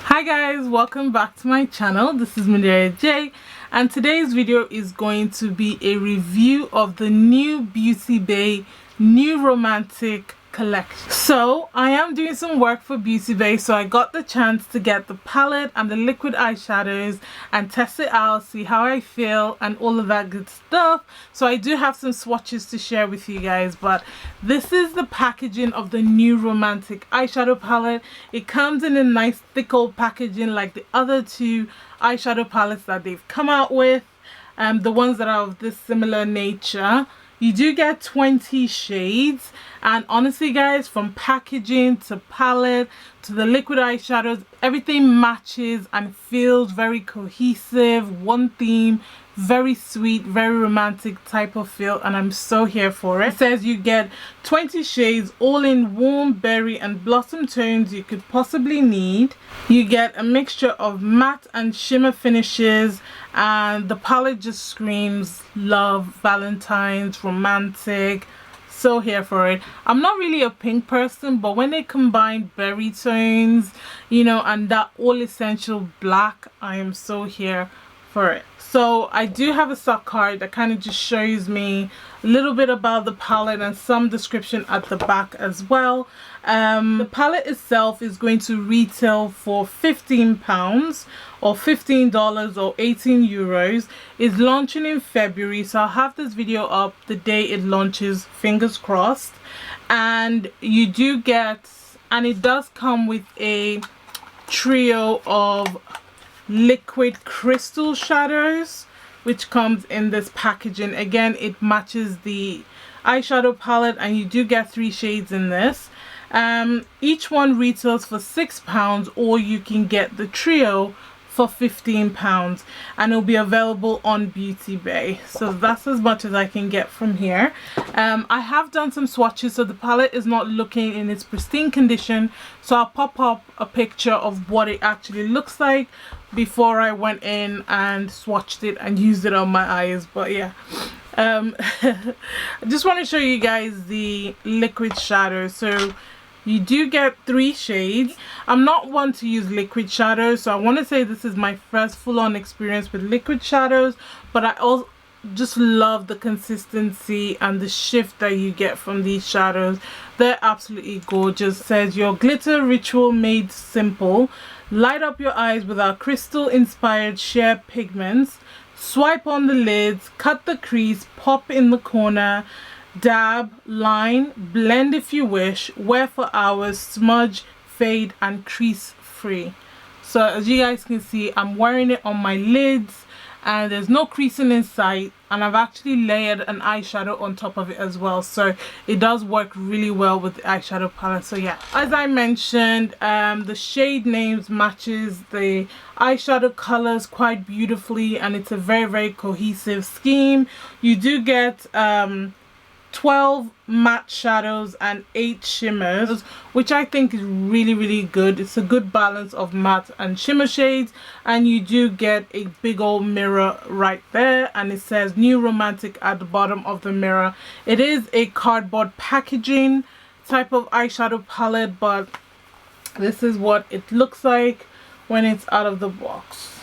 Hi guys, welcome back to my channel. This is Medeaij, and today's video is going to be a review of the new Beautybay's new romantic collection. So I am doing some work for Beautybay's, so I got the chance to get the palette and the liquid eyeshadows and test it out, see how I feel and all of that good stuff. So I do have some swatches to share with you guys, but this is the packaging of the new romantic eyeshadow palette. It comes in a nice thick old packaging like the other two eyeshadow palettes that they've come out with, the ones that are of this similar nature. You do get 20 shades, and honestly guys, from packaging to palette to the liquid eyeshadows, everything matches and feels very cohesive, one theme, very sweet, very romantic type of feel, and I'm so here for it. It says you get 20 shades all in warm berry and blossom tones you could possibly need. You get a mixture of matte and shimmer finishes, and the palette just screams love, valentines, romantic. So here for it. I'm not really a pink person, but when they combine berry tones, you know, and that all essential black, I am so here for it. So I do have a stock card that kind of just shows me a little bit about the palette and some description at the back as well. The palette itself is going to retail for £15 or $15 or 18 euros. It's launching in February, so I'll have this video up the day it launches, fingers crossed. And you do get, and it does come with a trio of liquid crystal shadows which comes in this packaging. Again, it matches the eyeshadow palette, and you do get 3 shades in this. Each one retails for £6, or you can get the trio for £15, and it'll be available on Beautybay's. So that's as much as I can get from here. I have done some swatches, so the palette is not looking in its pristine condition, so I'll pop up a picture of what it actually looks like before I went in and swatched it and used it on my eyes. But yeah, I just want to show you guys the liquid shadow. So you do get 3 shades. I'm not one to use liquid shadows, so I want to say this is my first full-on experience with liquid shadows, but I also just love the consistency and the shift that you get from these shadows. They're absolutely gorgeous. It says your glitter ritual made simple. Light up your eyes with our crystal inspired sheer pigments. Swipe on the lids, cut the crease, pop in the corner, dab, line, blend if you wish, wear for hours, smudge, fade, and crease free. So as you guys can see, I'm wearing it on my lids and there's no creasing in sight, and I've actually layered an eyeshadow on top of it as well, so it does work really well with the eyeshadow palette. So yeah, as I mentioned, the shade names matches the eyeshadow colors quite beautifully, and it's a very cohesive scheme. You do get 12 matte shadows and 8 shimmers, which I think is really good. It's a good balance of matte and shimmer shades, and you do get a big old mirror right there, and it says new romantic at the bottom of the mirror. It is a cardboard packaging type of eyeshadow palette, but this is what it looks like when it's out of the box.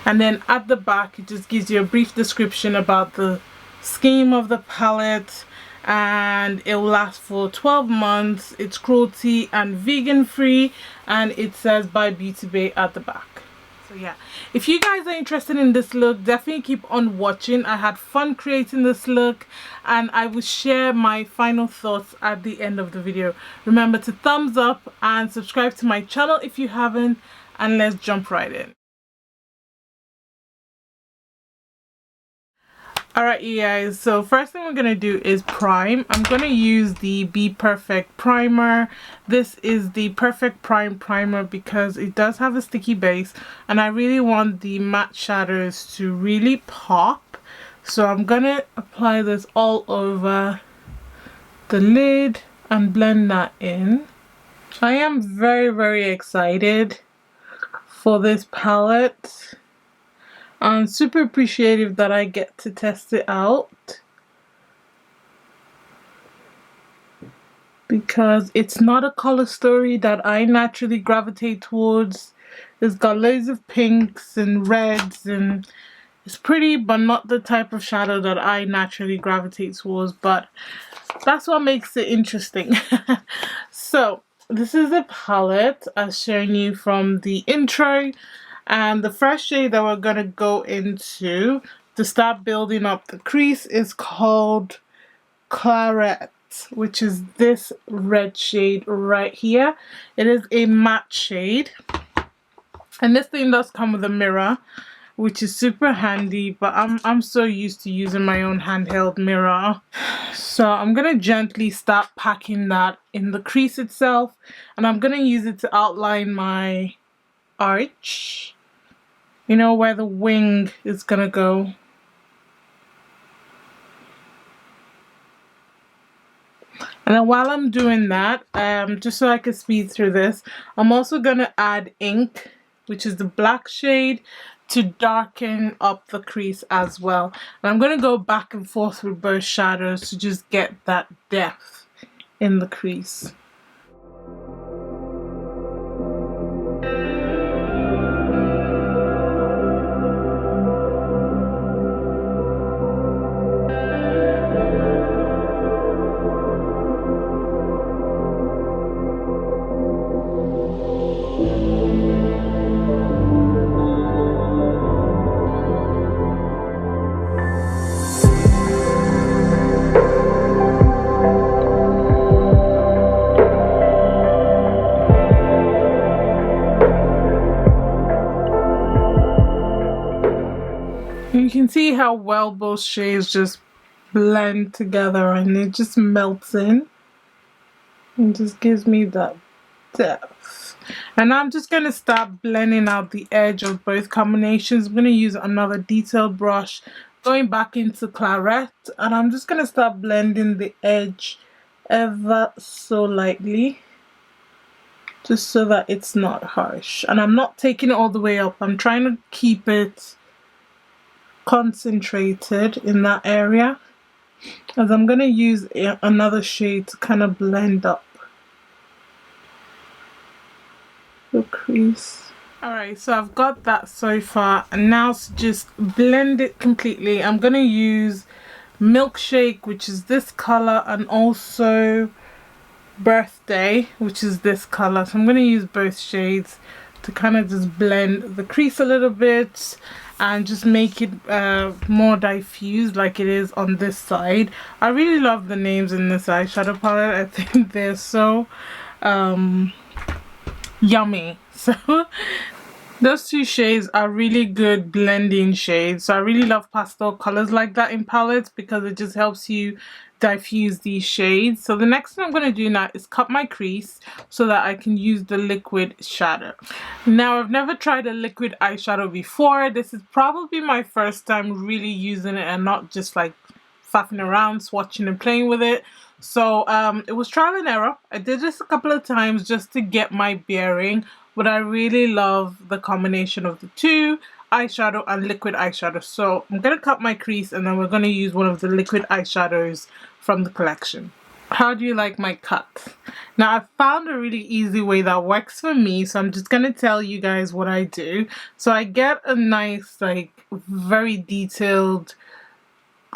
And then at the back it just gives you a brief description about the scheme of the palette, and it will last for 12 months. It's cruelty and vegan free, and it says by Beautybay's at the back. So yeah, if you guys are interested in this look, definitely keep on watching. I had fun creating this look, and I will share my final thoughts at the end of the video. Remember to thumbs up and subscribe to my channel if you haven't, and let's jump right in. Alright you guys, so first thing we're going to do is prime. I'm going to use the Be Perfect primer. This is the Perfect Prime primer because it does have a sticky base, and I really want the matte shadows to really pop. So I'm going to apply this all over the lid and blend that in. I am very excited for this palette. I'm super appreciative that I get to test it out, because it's not a color story that I naturally gravitate towards. It's got loads of pinks and reds, and it's pretty, but not the type of shadow that I naturally gravitate towards, but that's what makes it interesting. So this is a palette I've shown you from the intro, and the first shade that we're going to go into to start building up the crease is called Claret, which is this red shade right here. It is a matte shade, and this thing does come with a mirror, which is super handy, but I'm so used to using my own handheld mirror. So I'm gonna gently start packing that in the crease itself, and I'm gonna use it to outline my arch, you know, where the wing is gonna go. And then while I'm doing that, just so I can speed through this, I'm also gonna add ink, which is the black shade, to darken up the crease as well. And I'm going to go back and forth with both shadows to just get that depth in the crease. You can see how well both shades just blend together, and it just melts in and just gives me that depth. And I'm just going to start blending out the edge of both combinations. I'm going to use another detailed brush, going back into Claret, and I'm just going to start blending the edge ever so lightly, just so that it's not harsh. And I'm not taking it all the way up. I'm trying to keep it concentrated in that area, as I'm going to use another shade to kind of blend up the crease. Alright, so I've got that so far, and now to just blend it completely, I'm going to use Milkshake, which is this color, and also Birthday, which is this color. So I'm going to use both shades to kind of just blend the crease a little bit and just make it more diffused like it is on this side. I really love the names in this eyeshadow palette. I think they're so yummy. So those two shades are really good blending shades. So I really love pastel colors like that in palettes, because it just helps you diffuse these shades. So the next thing I'm going to do now is cut my crease so that I can use the liquid shadow. Now, I've never tried a liquid eyeshadow before. This is probably my first time really using it and not just like faffing around, swatching and playing with it. So it was trial and error. I did this a couple of times just to get my bearing, but I really love the combination of the two, eyeshadow and liquid eyeshadow. So I'm going to cut my crease, and then we're going to use one of the liquid eyeshadows from the collection. How do you like my cut? Now, I've found a really easy way that works for me, so I'm just going to tell you guys what I do. So I get a nice, like, very detailed,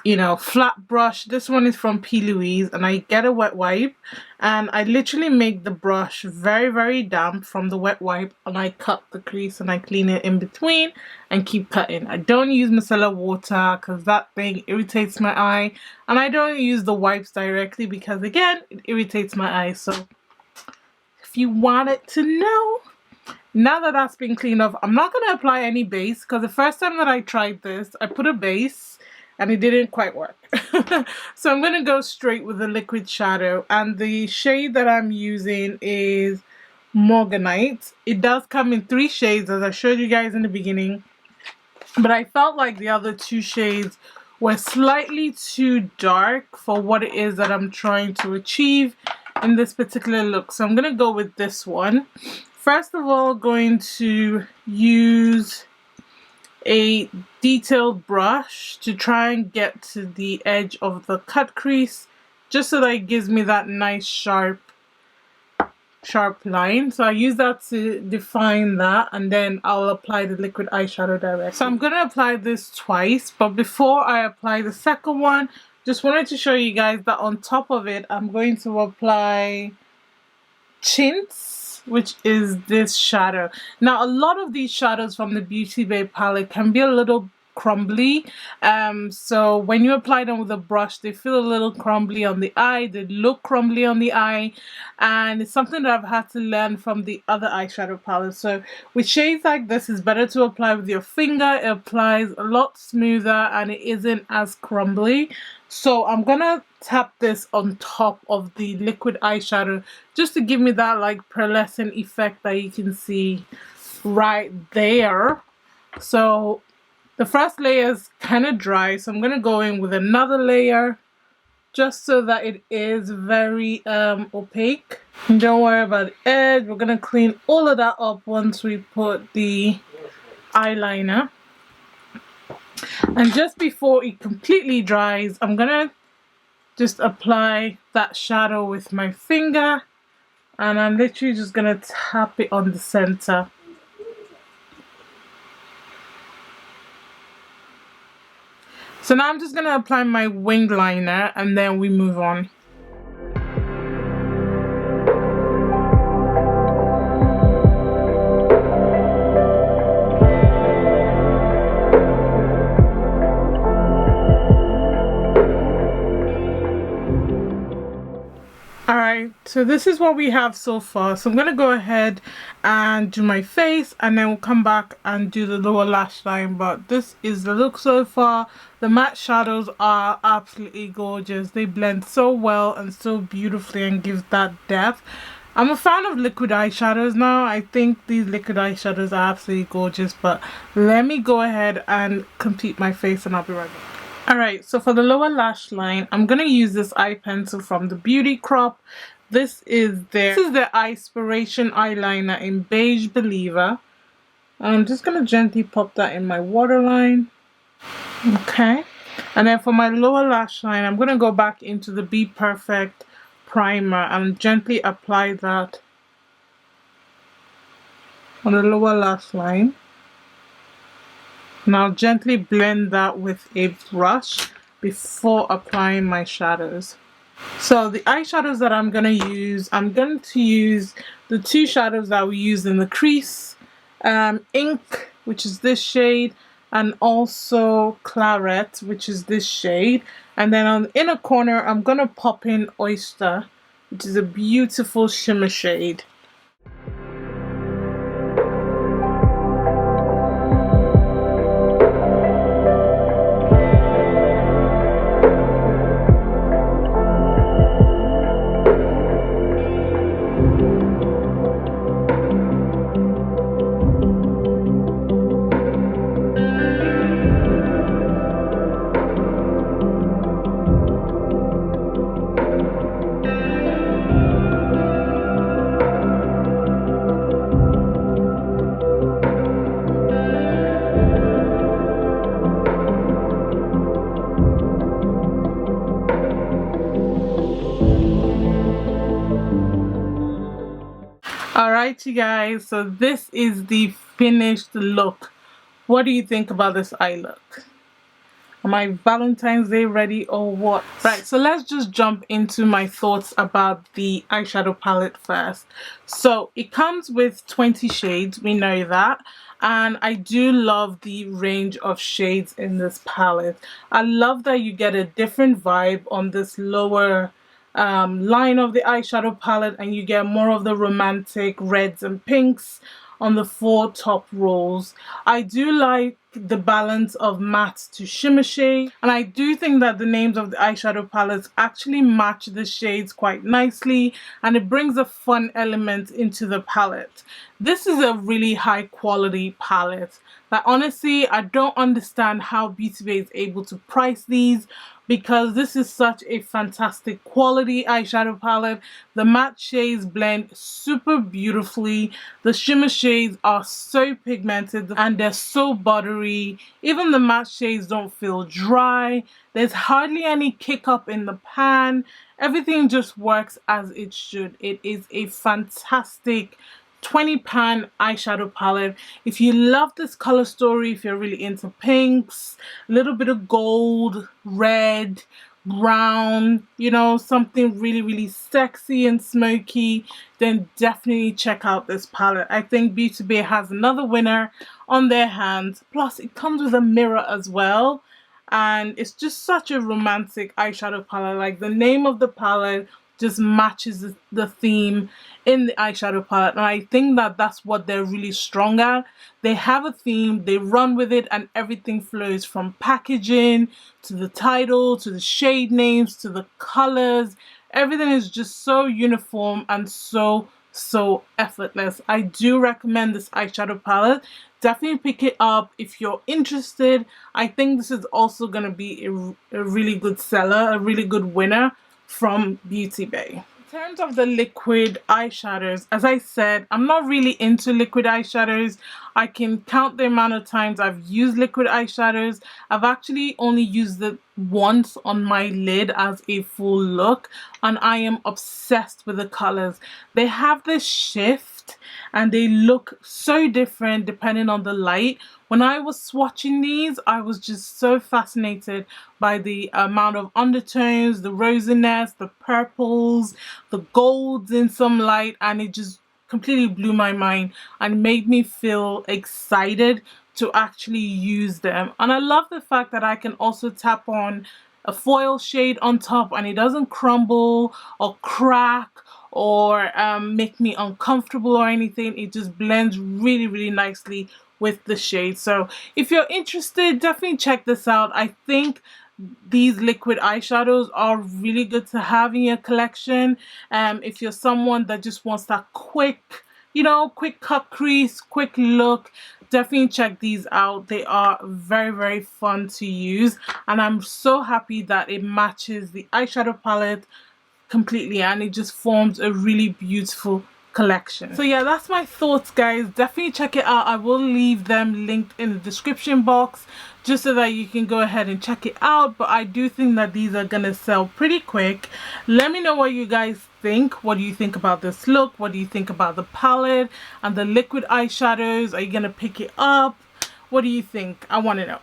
you know, flat brush. This one is from P. Louise, and I get a wet wipe, and I literally make the brush very, very damp from the wet wipe, and I cut the crease and I clean it in between and keep cutting. I don't use micellar water because that thing irritates my eye, and I don't use the wipes directly because, again, it irritates my eye. So if you wanted to know, now that that's been cleaned off, I'm not going to apply any base, because the first time that I tried this, I put a base and it didn't quite work. So I'm going to go straight with the liquid shadow, and the shade that I'm using is Morganite. It does come in 3 shades, as I showed you guys in the beginning, but I felt like the other 2 shades were slightly too dark for what it is that I'm trying to achieve in this particular look. So I'm going to go with this one. First of all, going to use a detailed brush to try and get to the edge of the cut crease, just so that it gives me that nice sharp line. So I use that to define that, and then I'll apply the liquid eyeshadow directly. So I'm going to apply this twice, but before I apply the second one, just wanted to show you guys that on top of it I'm going to apply Chintz, which is this shadow. Now a lot of these shadows from the Beauty Bay palette can be a little crumbly, so when you apply them with a brush they feel a little crumbly on the eye, they look crumbly on the eye, and it's something that I've had to learn from the other eyeshadow palettes. So with shades like this, it's better to apply with your finger. It applies a lot smoother and it isn't as crumbly. So I'm gonna tap this on top of the liquid eyeshadow just to give me that like pearlescent effect that you can see right there. So the first layer is kind of dry, so I'm going to go in with another layer just so that it is very opaque. And don't worry about the edge. We're going to clean all of that up once we put the eyeliner. And just before it completely dries, I'm going to just apply that shadow with my finger. And I'm literally just going to tap it on the center. So now I'm just going to apply my wing liner and then we move on. Alright, so this is what we have so far. So I'm going to go ahead and do my face and then we'll come back and do the lower lash line. But this is the look so far. The matte shadows are absolutely gorgeous. They blend so well and so beautifully and give that depth. I'm a fan of liquid eyeshadows now. I think these liquid eyeshadows are absolutely gorgeous. But let me go ahead and complete my face and I'll be right back. Alright, so for the lower lash line, I'm going to use this eye pencil from the Beauty Crop. This is their Eyespiration eyeliner in Beige Believer. I'm just going to gently pop that in my waterline. Okay. And then for my lower lash line, I'm going to go back into the Be Perfect primer and gently apply that on the lower lash line. Now gently blend that with a brush before applying my shadows. So the eyeshadows that I'm going to use the two shadows that we used in the crease, Ink, which is this shade, and also Claret, which is this shade. And then on the inner corner, I'm going to pop in Oyster, which is a beautiful shimmer shade. Alright you guys, so this is the finished look. What do you think about this eye look? Am I Valentine's Day ready or what? Right, so let's just jump into my thoughts about the eyeshadow palette first. So it comes with 20 shades, we know that. And I do love the range of shades in this palette. I love that you get a different vibe on this lower line of the eyeshadow palette, and you get more of the romantic reds and pinks on the four top rows. I do like the balance of matte to shimmer shade, and I do think that the names of the eyeshadow palettes actually match the shades quite nicely, and it brings a fun element into the palette. This is a really high quality palette. Like honestly, I don't understand how Beauty Bay is able to price these, because this is such a fantastic quality eyeshadow palette. The matte shades blend super beautifully. The shimmer shades are so pigmented and they're so buttery powdery. Even the matte shades don't feel dry. There's hardly any kick up in the pan. Everything just works as it should. It is a fantastic 20 pan eyeshadow palette. If you love this color story, if you're really into pinks, a little bit of gold, red, brown, you know, something really sexy and smoky, then definitely check out this palette. I think Beauty Bay has another winner on their hands. Plus it comes with a mirror as well, and it's just such a romantic eyeshadow palette. Like, the name of the palette just matches the theme in the eyeshadow palette, and I think that that's what they're really strong at. They have a theme, they run with it, and everything flows from packaging to the title to the shade names to the colors. Everything is just so uniform and so effortless. I do recommend this eyeshadow palette. Definitely pick it up if you're interested. I think this is also going to be a really good seller, a really good winner from Beauty Bay. In terms of the liquid eyeshadows, as I said, I'm not really into liquid eyeshadows. I can count the amount of times I've used liquid eyeshadows. I've actually only used it once on my lid as a full look, and I am obsessed with the colors. They have this shift and they look so different depending on the light. When I was swatching these, I was just so fascinated by the amount of undertones, the rosiness, the purples, the golds in some light, and it just completely blew my mind and made me feel excited to actually use them. And I love the fact that I can also tap on a foil shade on top and it doesn't crumble or crack or make me uncomfortable or anything. It just blends really nicely with the shade. So if you're interested, definitely check this out. I think these liquid eyeshadows are really good to have in your collection. If you're someone that just wants that quick, you know, quick cut crease, quick look, definitely check these out. They are very fun to use, and I'm so happy that it matches the eyeshadow palette completely and it just forms a really beautiful collection. So yeah, that's my thoughts, guys. Definitely check it out. I will leave them linked in the description box just so that you can go ahead and check it out. But I do think that these are gonna sell pretty quick. Let me know what you guys think. What do you think about this look? What do you think about the palette and the liquid eyeshadows? Are you gonna pick it up? What do you think? I want to know.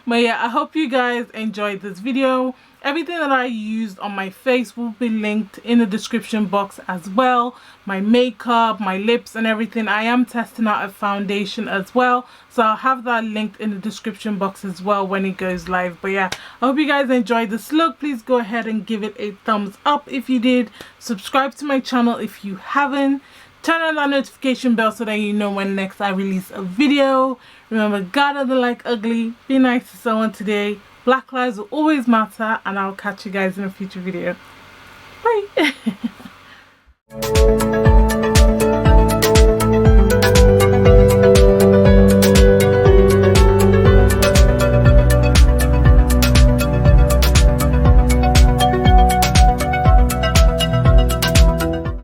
But yeah, I hope you guys enjoyed this video. Everything that I used on my face will be linked in the description box as well. My makeup, my lips and everything. I am testing out a foundation as well, so I'll have that linked in the description box as well when it goes live. But yeah, I hope you guys enjoyed this look. Please go ahead and give it a thumbs up if you did. Subscribe to my channel if you haven't. Turn on that notification bell so that you know when next I release a video. Remember, God doesn't like ugly. Be nice to someone today. Black lives will always matter, and I'll catch you guys in a future video. Bye.